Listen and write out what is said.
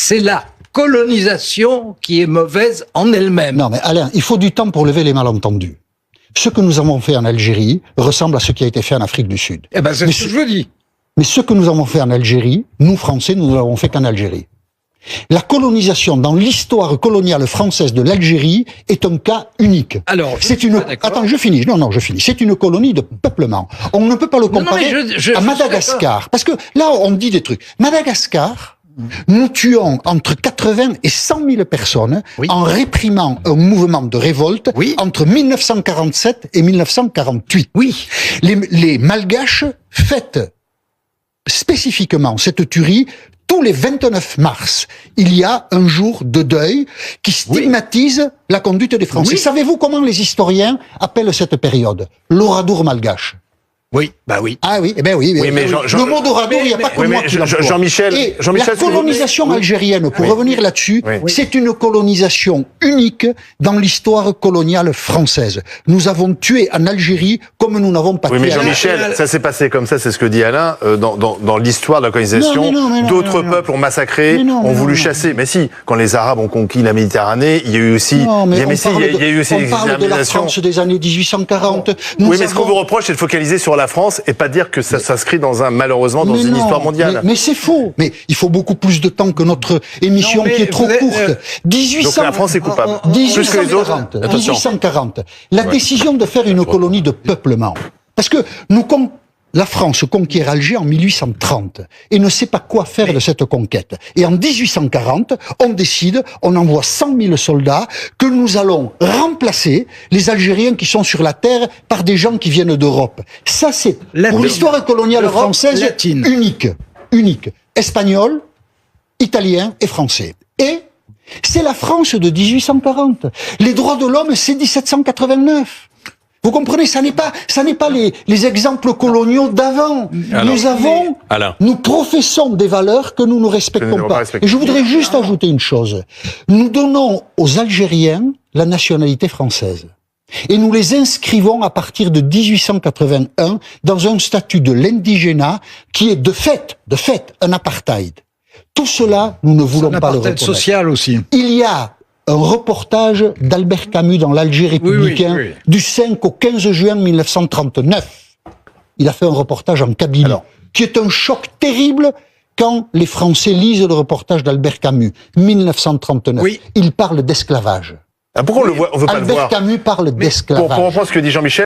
c'est la colonisation qui est mauvaise en elle-même. Non, mais Alain, il faut du temps pour lever les malentendus. Ce que nous avons fait en Algérie ressemble à ce qui a été fait en Afrique du Sud. Eh ben, c'est ce que je dis. Mais ce que nous avons fait en Algérie, nous Français, nous ne l'avons fait qu'en Algérie. La colonisation dans l'histoire coloniale française de l'Algérie est un cas unique. Alors, c'est une. Attends, je finis. Non, je finis. C'est une colonie de peuplement. On ne peut pas le comparer à Madagascar, parce que là, on dit des trucs. Madagascar. Nous tuons entre 80 et 100 000 personnes en réprimant un mouvement de révolte entre 1947 et 1948. Oui. Les Malgaches fêtent spécifiquement cette tuerie tous les 29 mars. Il y a un jour de deuil qui stigmatise la conduite des Français. Savez-vous comment les historiens appellent cette période? L'oradour malgache. Oui, bah oui. Ah oui, eh ben oui. Mais le mot d'oradour, il n'y a pas que moi qui l'emploie. Jean-Michel, la colonisation algérienne, pour revenir là-dessus, c'est une colonisation unique dans l'histoire coloniale française. Nous avons tué en Algérie comme nous n'avons pas tué. Oui, mais Jean-Michel, ça s'est passé comme ça, c'est ce que dit Alain, dans l'histoire de la colonisation. D'autres peuples ont massacré, ont voulu chasser. Mais si, quand les Arabes ont conquis la Méditerranée, il y a eu aussi, on parle de la France des années 1840. Oui, mais ce qu'on vous reproche, c'est de focaliser sur la France et pas dire que ça s'inscrit malheureusement dans une histoire mondiale. Mais c'est faux. Mais il faut beaucoup plus de temps que notre émission qui est trop courte. Donc la France est coupable. 1840. La décision de faire une colonie de peuplement. Parce que la France conquiert Alger en 1830 et ne sait pas quoi faire de cette conquête. Et en 1840, on décide, on envoie 100 000 soldats que nous allons remplacer les Algériens qui sont sur la terre par des gens qui viennent d'Europe. Ça, c'est pour l'histoire coloniale française unique. Espagnol, italien et français. Et c'est la France de 1840. Les droits de l'homme, c'est 1789. Vous comprenez, ça n'est pas les exemples coloniaux d'avant. Nous professons des valeurs que nous ne respectons pas. Et je voudrais juste ajouter une chose. Nous donnons aux Algériens la nationalité française. Et nous les inscrivons à partir de 1881 dans un statut de l'indigénat qui est de fait un apartheid. Tout cela, nous ne voulons pas le reconnaître. Social aussi. Il y a un reportage d'Albert Camus dans l'Alger républicain du 5 au 15 juin 1939. Il a fait un reportage en Kabylie, qui est un choc terrible quand les Français lisent le reportage d'Albert Camus, 1939. Il parle d'esclavage. Pourquoi on veut pas le voir? Albert Camus parle d'esclavage. Pour reprendre ce que dit Jean-Michel,